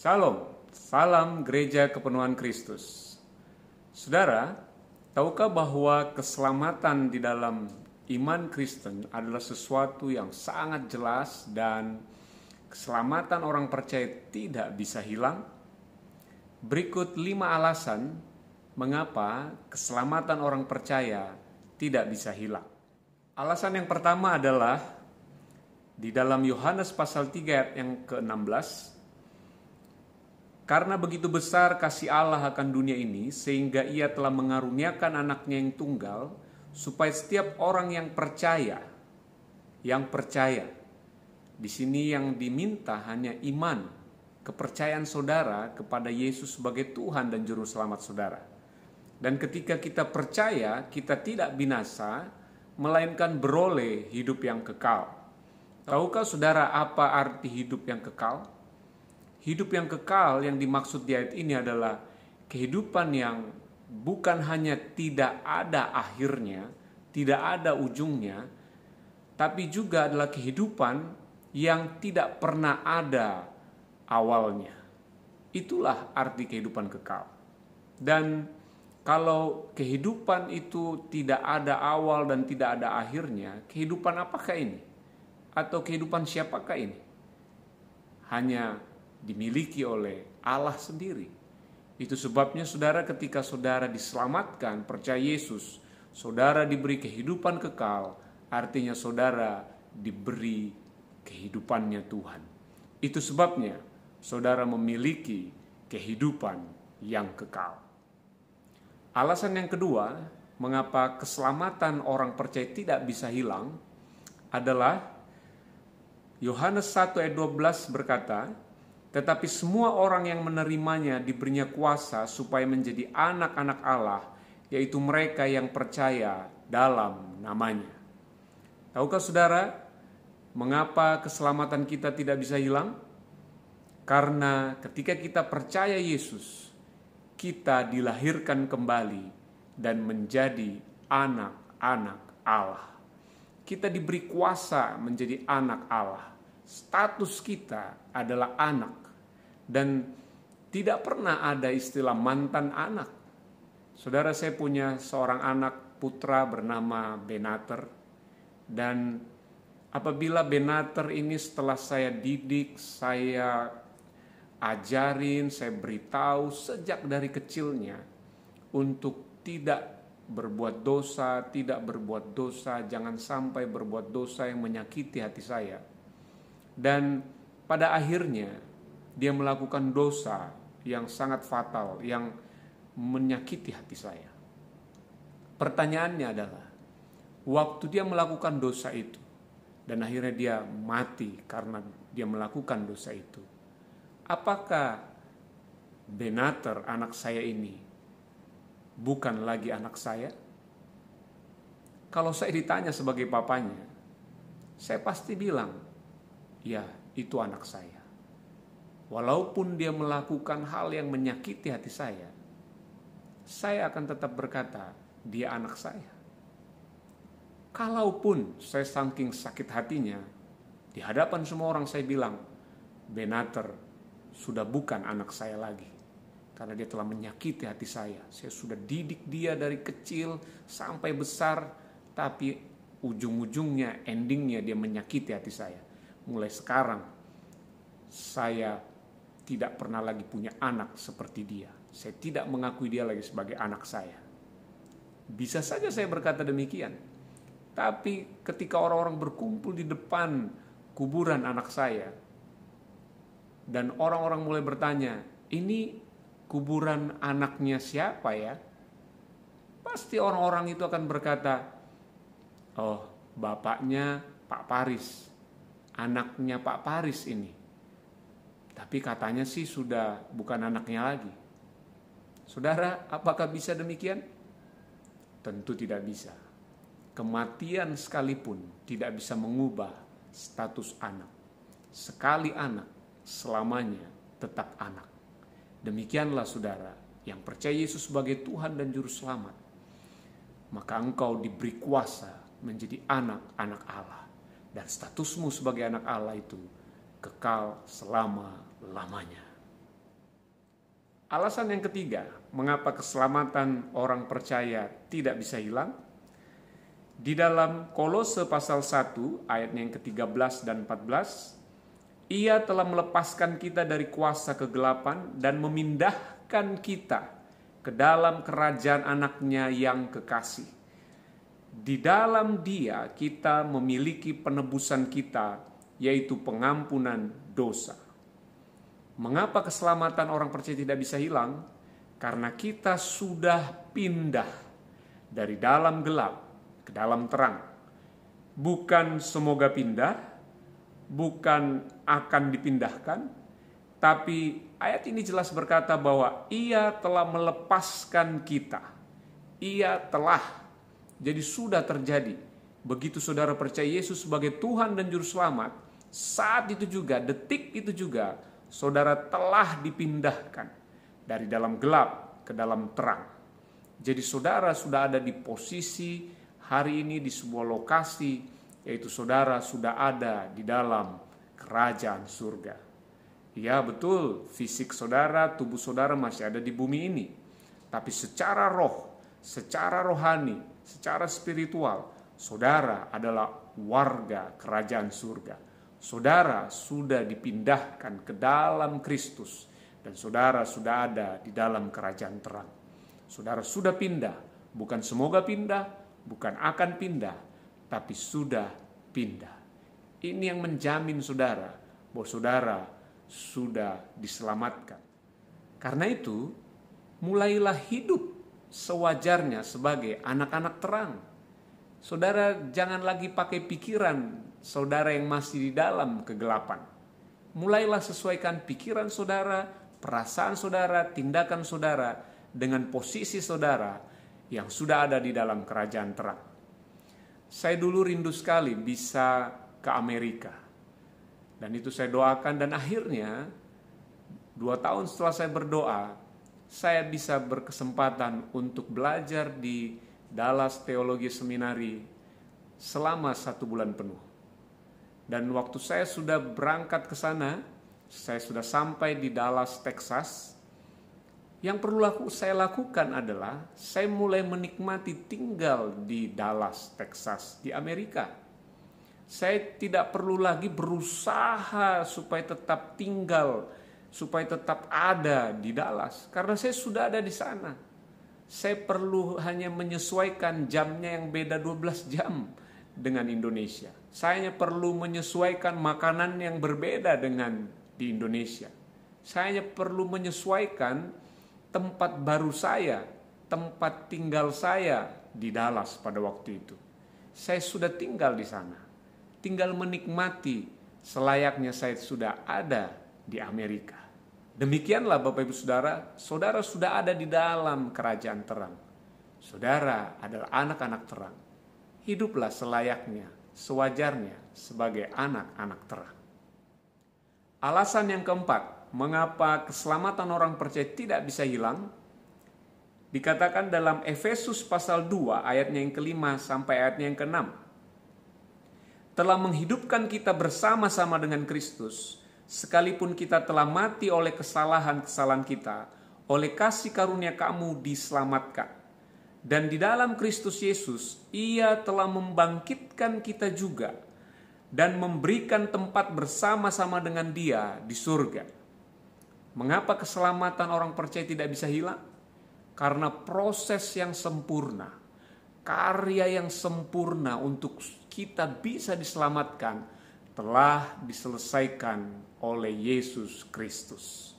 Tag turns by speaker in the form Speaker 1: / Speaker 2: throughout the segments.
Speaker 1: Shalom, salam gereja kepenuhan Kristus. Saudara, tahukah bahwa keselamatan di dalam iman Kristen adalah sesuatu yang sangat jelas dan keselamatan orang percaya tidak bisa hilang? Berikut 5 alasan mengapa keselamatan orang percaya tidak bisa hilang. Alasan yang pertama adalah di dalam Yohanes pasal 3 ayat yang ke-16, karena begitu besar kasih Allah akan dunia ini, sehingga ia telah mengaruniakan anaknya yang tunggal, supaya setiap orang yang percaya, di sini yang diminta hanya iman, kepercayaan saudara kepada Yesus sebagai Tuhan dan Juru Selamat saudara. Dan ketika kita percaya, kita tidak binasa, melainkan beroleh hidup yang kekal. Tahukah saudara apa arti hidup yang kekal? Hidup yang kekal yang dimaksud di ayat ini adalah kehidupan yang bukan hanya tidak ada akhirnya, tidak ada ujungnya, tapi juga adalah kehidupan yang tidak pernah ada awalnya. Itulah arti kehidupan kekal. Dan kalau kehidupan itu tidak ada awal dan tidak ada akhirnya, kehidupan apakah ini? Atau kehidupan siapakah ini? Hanya dimiliki oleh Allah sendiri. Itu sebabnya saudara, ketika saudara diselamatkan, percaya Yesus, saudara diberi kehidupan kekal, artinya saudara diberi kehidupannya Tuhan. Itu sebabnya saudara memiliki kehidupan yang kekal. Alasan yang kedua, mengapa keselamatan orang percaya tidak bisa hilang adalah Yohanes 1 ayat 12 berkata, tetapi semua orang yang menerimanya diberinya kuasa supaya menjadi anak-anak Allah, yaitu mereka yang percaya dalam namanya. Tahukah saudara, mengapa keselamatan kita tidak bisa hilang? Karena ketika kita percaya Yesus, kita dilahirkan kembali dan menjadi anak-anak Allah. Kita diberi kuasa menjadi anak Allah. Status kita adalah anak. Dan tidak pernah ada istilah mantan anak. Saudara, saya punya seorang anak putra bernama Benater. Dan apabila Benater ini setelah saya didik, saya ajarin, saya beritahu sejak dari kecilnya untuk tidak berbuat dosa, jangan sampai berbuat dosa yang menyakiti hati saya. Dan pada akhirnya dia melakukan dosa yang sangat fatal, yang menyakiti hati saya. Pertanyaannya adalah, waktu dia melakukan dosa itu, dan akhirnya dia mati karena dia melakukan dosa itu, apakah Benater, anak saya ini, bukan lagi anak saya? Kalau saya ditanya sebagai papanya, saya pasti bilang, ya, itu anak saya. Walaupun dia melakukan hal yang menyakiti hati saya akan tetap berkata, dia anak saya. Kalaupun saya saking sakit hatinya, di hadapan semua orang saya bilang, Benater sudah bukan anak saya lagi. Karena dia telah menyakiti hati saya. Saya sudah didik dia dari kecil sampai besar, tapi ujung-ujungnya, endingnya dia menyakiti hati saya. Mulai sekarang, saya tidak pernah lagi punya anak seperti dia. Saya tidak mengakui dia lagi sebagai anak saya. Bisa saja saya berkata demikian. Tapi ketika orang-orang berkumpul di depan kuburan anak saya, dan orang-orang mulai bertanya, ini kuburan anaknya siapa ya? Pasti orang-orang itu akan berkata, oh, bapaknya Pak Paris, anaknya Pak Paris ini. Tapi katanya sih sudah bukan anaknya lagi. Saudara, apakah bisa demikian? Tentu tidak bisa. Kematian sekalipun tidak bisa mengubah status anak. Sekali anak, selamanya tetap anak. Demikianlah saudara, yang percaya Yesus sebagai Tuhan dan Juru Selamat, maka engkau diberi kuasa menjadi anak-anak Allah. Dan statusmu sebagai anak Allah itu kekal selama-lamanya. Alasan yang ketiga, mengapa keselamatan orang percaya tidak bisa hilang? Di dalam Kolose pasal 1 ayatnya yang ke-13 dan 14, Ia telah melepaskan kita dari kuasa kegelapan dan memindahkan kita ke dalam kerajaan anaknya yang kekasih. Di dalam Dia kita memiliki penebusan kita, yaitu pengampunan dosa. Mengapa keselamatan orang percaya tidak bisa hilang? Karena kita sudah pindah dari dalam gelap ke dalam terang. Bukan semoga pindah, bukan akan dipindahkan, tapi ayat ini jelas berkata bahwa Ia telah melepaskan kita. Ia telah, jadi sudah terjadi. Begitu saudara percaya Yesus sebagai Tuhan dan Juru Selamat, saat itu juga, detik itu juga, saudara telah dipindahkan dari dalam gelap ke dalam terang. Jadi saudara sudah ada di posisi hari ini di sebuah lokasi, yaitu saudara sudah ada di dalam kerajaan surga. Ya betul, fisik saudara, tubuh saudara masih ada di bumi ini. Tapi secara roh, secara rohani, secara spiritual, saudara adalah warga kerajaan surga. Saudara sudah dipindahkan ke dalam Kristus dan saudara sudah ada di dalam kerajaan terang. Saudara sudah pindah, bukan semoga pindah, bukan akan pindah, tapi sudah pindah. Ini yang menjamin saudara bahwa saudara sudah diselamatkan. Karena itu, mulailah hidup sewajarnya sebagai anak-anak terang. Saudara jangan lagi pakai pikiran saudara yang masih di dalam kegelapan. Mulailah sesuaikan pikiran saudara, perasaan saudara, tindakan saudara dengan posisi saudara yang sudah ada di dalam kerajaan terang. Saya dulu rindu sekali bisa ke Amerika. Dan itu saya doakan, dan akhirnya 2 tahun setelah saya berdoa, saya bisa berkesempatan untuk belajar di Dallas Theology Seminary selama 1 bulan penuh. Dan waktu saya sudah berangkat ke sana, saya sudah sampai di Dallas, Texas. Yang perlu saya lakukan adalah saya mulai menikmati tinggal di Dallas, Texas, di Amerika. Saya tidak perlu lagi berusaha supaya tetap tinggal, supaya tetap ada di Dallas, karena saya sudah ada di sana. Saya perlu hanya menyesuaikan jamnya yang beda 12 jam dengan Indonesia. Saya hanya perlu menyesuaikan makanan yang berbeda dengan di Indonesia. Saya hanya perlu menyesuaikan tempat baru saya, tempat tinggal saya di Dallas pada waktu itu. Saya sudah tinggal di sana. Tinggal menikmati selayaknya saya sudah ada di Amerika. Demikianlah Bapak Ibu Saudara, saudara sudah ada di dalam kerajaan terang. Saudara adalah anak-anak terang. Hiduplah selayaknya, sewajarnya sebagai anak-anak terang. Alasan yang keempat, mengapa keselamatan orang percaya tidak bisa hilang, dikatakan dalam Efesus pasal 2 ayatnya yang ke-5 sampai ayatnya yang ke-6. Telah menghidupkan kita bersama-sama dengan Kristus, sekalipun kita telah mati oleh kesalahan-kesalahan kita, oleh kasih karunia kamu diselamatkan. Dan di dalam Kristus Yesus, Ia telah membangkitkan kita juga dan memberikan tempat bersama-sama dengan Dia di surga. Mengapa keselamatan orang percaya tidak bisa hilang? Karena proses yang sempurna, karya yang sempurna untuk kita bisa diselamatkan telah diselesaikan oleh Yesus Kristus.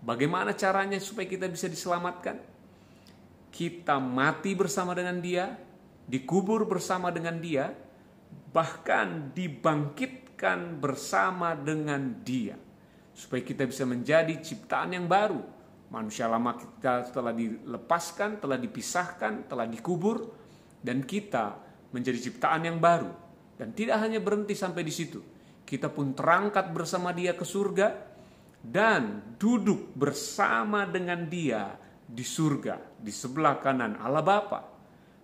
Speaker 1: Bagaimana caranya supaya kita bisa diselamatkan? Kita mati bersama dengan Dia, dikubur bersama dengan Dia, bahkan dibangkitkan bersama dengan Dia, supaya kita bisa menjadi ciptaan yang baru. Manusia lama kita telah dilepaskan, telah dipisahkan, telah dikubur, dan kita menjadi ciptaan yang baru. Dan tidak hanya berhenti sampai di situ, kita pun terangkat bersama Dia ke surga dan duduk bersama dengan Dia di surga, di sebelah kanan Allah Bapa.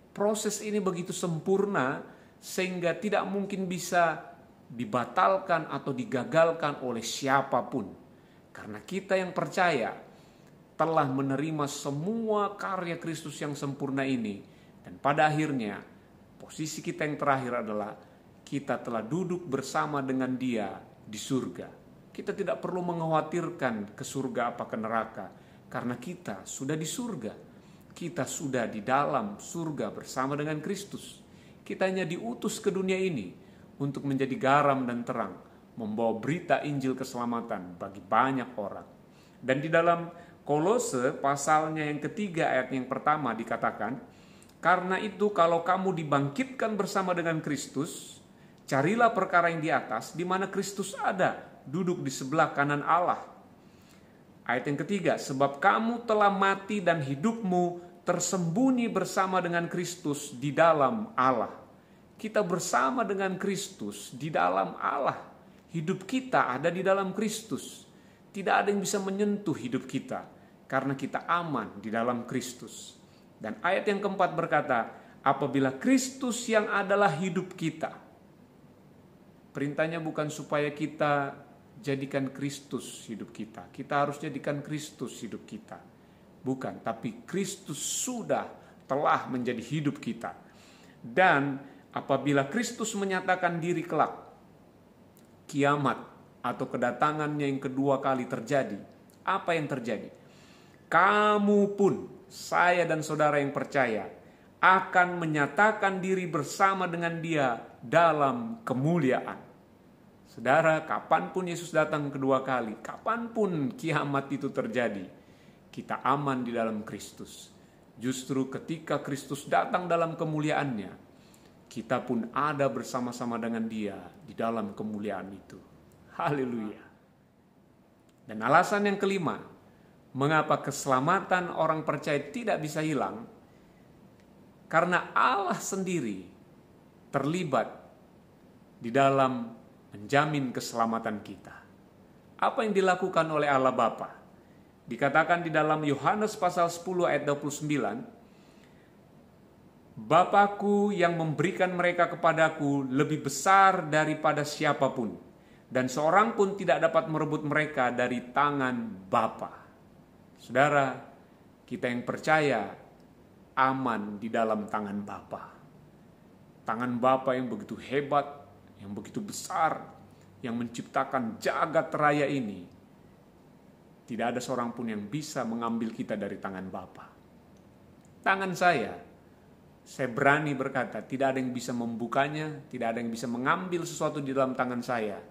Speaker 1: Proses ini begitu sempurna sehingga tidak mungkin bisa dibatalkan atau digagalkan oleh siapapun. Karena kita yang percaya, telah menerima semua karya Kristus yang sempurna ini. Dan pada akhirnya, posisi kita yang terakhir adalah kita telah duduk bersama dengan Dia di surga. Kita tidak perlu mengkhawatirkan ke surga apa ke neraka, karena kita sudah di surga. Kita sudah di dalam surga bersama dengan Kristus. Kita hanya diutus ke dunia ini untuk menjadi garam dan terang, membawa berita Injil keselamatan bagi banyak orang. Dan di dalam Kolose pasalnya yang ketiga ayat yang pertama dikatakan, karena itu kalau kamu dibangkitkan bersama dengan Kristus, carilah perkara yang di atas, di mana Kristus ada, duduk di sebelah kanan Allah. Ayat yang ketiga, sebab kamu telah mati dan hidupmu tersembunyi bersama dengan Kristus di dalam Allah. Kita bersama dengan Kristus di dalam Allah. Hidup kita ada di dalam Kristus. Tidak ada yang bisa menyentuh hidup kita, karena kita aman di dalam Kristus. Dan ayat yang keempat berkata, apabila Kristus yang adalah hidup kita. Perintahnya bukan supaya kita jadikan Kristus hidup kita. Kita harus jadikan Kristus hidup kita. Bukan, tapi Kristus sudah telah menjadi hidup kita. Dan apabila Kristus menyatakan diri kelak, kiamat atau kedatangannya yang kedua kali terjadi, apa yang terjadi? Kamu pun, saya dan saudara yang percaya, akan menyatakan diri bersama dengan Dia dalam kemuliaan. Saudara, kapanpun Yesus datang kedua kali, kapanpun kiamat itu terjadi, kita aman di dalam Kristus. Justru ketika Kristus datang dalam kemuliaannya, kita pun ada bersama-sama dengan Dia di dalam kemuliaan itu. Haleluya. Dan alasan yang kelima, mengapa keselamatan orang percaya tidak bisa hilang? Karena Allah sendiri terlibat di dalam menjamin keselamatan kita. Apa yang dilakukan oleh Allah Bapa? Dikatakan di dalam Yohanes pasal 10 ayat 29, Bapakku yang memberikan mereka kepadaku lebih besar daripada siapapun, dan seorang pun tidak dapat merebut mereka dari tangan Bapa. Saudara, kita yang percaya aman di dalam tangan Bapa. Tangan Bapa yang begitu hebat, yang begitu besar, yang menciptakan jagat raya ini. Tidak ada seorang pun yang bisa mengambil kita dari tangan Bapa. Tangan saya berani berkata, tidak ada yang bisa membukanya, tidak ada yang bisa mengambil sesuatu di dalam tangan saya.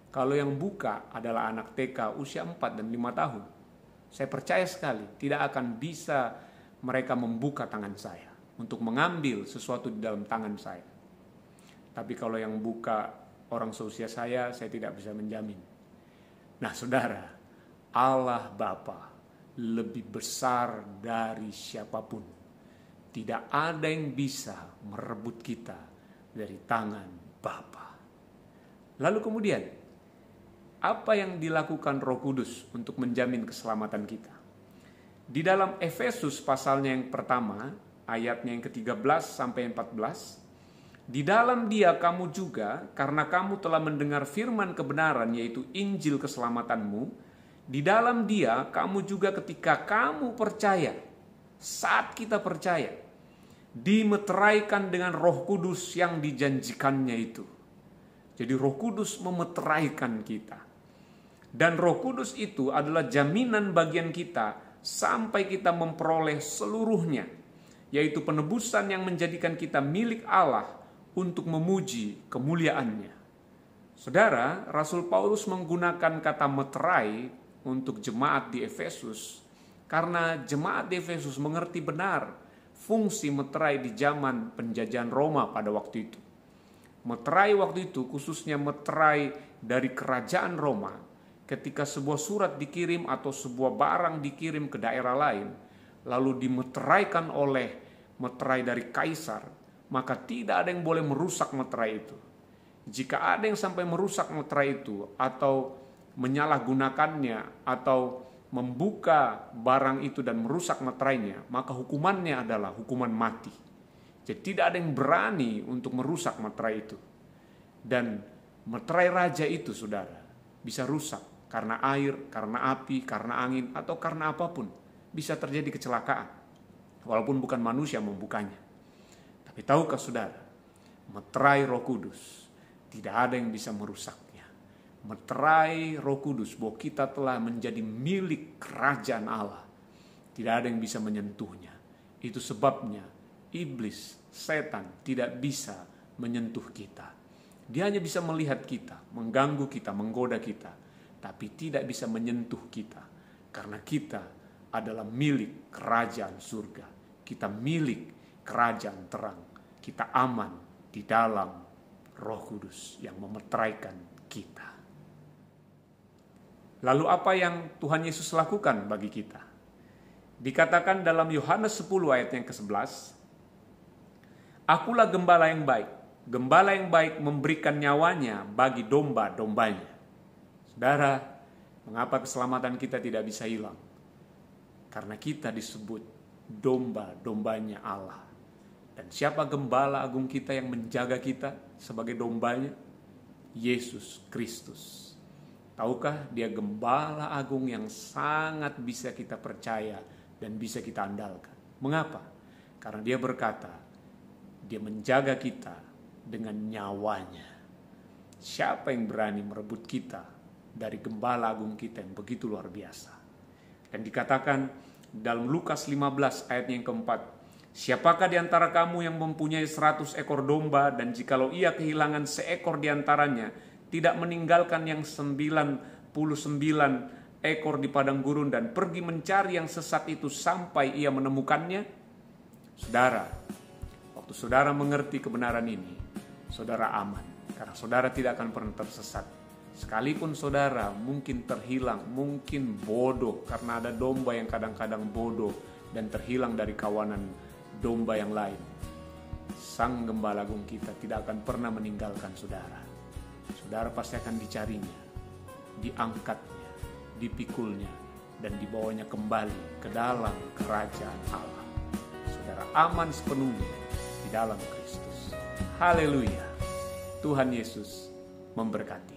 Speaker 1: Kalau yang buka adalah anak TK usia 4 dan 5 tahun. Saya percaya sekali, tidak akan bisa mereka membuka tangan saya untuk mengambil sesuatu di dalam tangan saya. Tapi kalau yang buka orang seusia saya tidak bisa menjamin. Nah saudara, Allah Bapa lebih besar dari siapapun. Tidak ada yang bisa merebut kita dari tangan Bapa. Lalu kemudian, apa yang dilakukan Roh Kudus untuk menjamin keselamatan kita? Di dalam Efesus pasalnya yang pertama, ayatnya yang ke-13 sampai 14, di dalam Dia kamu juga, karena kamu telah mendengar firman kebenaran, yaitu Injil keselamatanmu, di dalam Dia kamu juga ketika kamu percaya, saat kita percaya, dimeteraikan dengan Roh Kudus yang dijanjikannya itu. Jadi Roh Kudus memeteraikan kita. Dan Roh Kudus itu adalah jaminan bagian kita sampai kita memperoleh seluruhnya, yaitu penebusan yang menjadikan kita milik Allah untuk memuji kemuliaannya. Saudara, Rasul Paulus menggunakan kata meterai untuk jemaat di Efesus karena jemaat di Efesus mengerti benar fungsi meterai di zaman penjajahan Roma pada waktu itu. Meterai waktu itu khususnya meterai dari kerajaan Roma, ketika sebuah surat dikirim atau sebuah barang dikirim ke daerah lain, lalu dimeteraikan oleh meterai dari kaisar, maka tidak ada yang boleh merusak meterai itu. Jika ada yang sampai merusak meterai itu atau menyalahgunakannya atau membuka barang itu dan merusak meterainya, maka hukumannya adalah hukuman mati. Jadi tidak ada yang berani untuk merusak meterai itu. Dan meterai raja itu, saudara, bisa rusak karena air, karena api, karena angin, atau karena apapun. bisa terjadi kecelakaan, walaupun bukan manusia membukanya. Tapi tahukah saudara, meterai Roh Kudus tidak ada yang bisa merusaknya. Meterai Roh Kudus bahwa kita telah menjadi milik kerajaan Allah, tidak ada yang bisa menyentuhnya. Itu sebabnya iblis, setan tidak bisa menyentuh kita. Dia hanya bisa melihat kita, mengganggu kita, menggoda kita, tapi tidak bisa menyentuh kita, karena kita adalah milik kerajaan surga. Kita milik kerajaan terang. Kita aman di dalam Roh Kudus yang memeteraikan kita. Lalu apa yang Tuhan Yesus lakukan bagi kita? Dikatakan dalam Yohanes 10 ayat yang ke-11, "Akulah gembala yang baik. Gembala yang baik memberikan nyawanya bagi domba-dombanya." Saudara, mengapa keselamatan kita tidak bisa hilang? Karena kita disebut domba-dombanya Allah. Dan siapa gembala agung kita yang menjaga kita sebagai dombanya? Yesus Kristus. Tahukah dia gembala agung yang sangat bisa kita percaya dan bisa kita andalkan. Mengapa? Karena dia berkata, dia menjaga kita dengan nyawanya. Siapa yang berani merebut kita dari gembala agung kita yang begitu luar biasa? Dan dikatakan dalam Lukas 15 ayat yang keempat, "Siapakah di antara kamu yang mempunyai 100 ekor domba, dan jikalau ia kehilangan seekor di antaranya, tidak meninggalkan yang 99 ekor di padang gurun dan pergi mencari yang sesat itu sampai ia menemukannya?" Saudara, waktu saudara mengerti kebenaran ini, saudara aman, karena saudara tidak akan pernah tersesat. Sekalipun saudara mungkin terhilang, mungkin bodoh, karena ada domba yang kadang-kadang bodoh dan terhilang dari kawanan domba yang lain, Sang Gembala Agung kita tidak akan pernah meninggalkan saudara. Saudara pasti akan dicarinya, diangkatnya, dipikulnya, dan dibawanya kembali ke dalam kerajaan Allah. Saudara aman sepenuhnya di dalam Kristus. Haleluya. Tuhan Yesus memberkati.